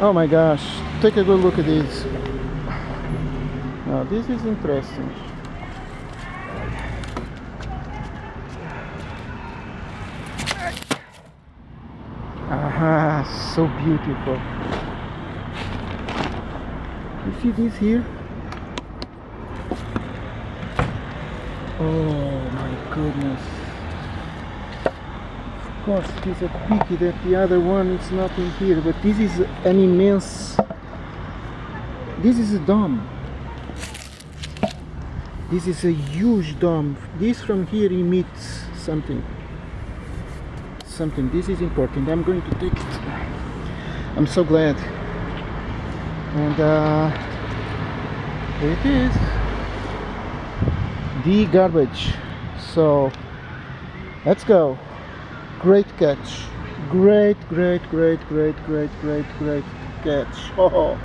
Oh my gosh, take a good look at this. Now this is interesting. Aha, so beautiful. You see this here? Oh my goodness. Of course it is a pity that the other one is not in here, but this is an immense... This is a dome. This is a huge dome. This from here emits something. This is important. I'm going to take it. I'm so glad. And here it is. The garbage. So let's go. Great catch. Great catch. Oh.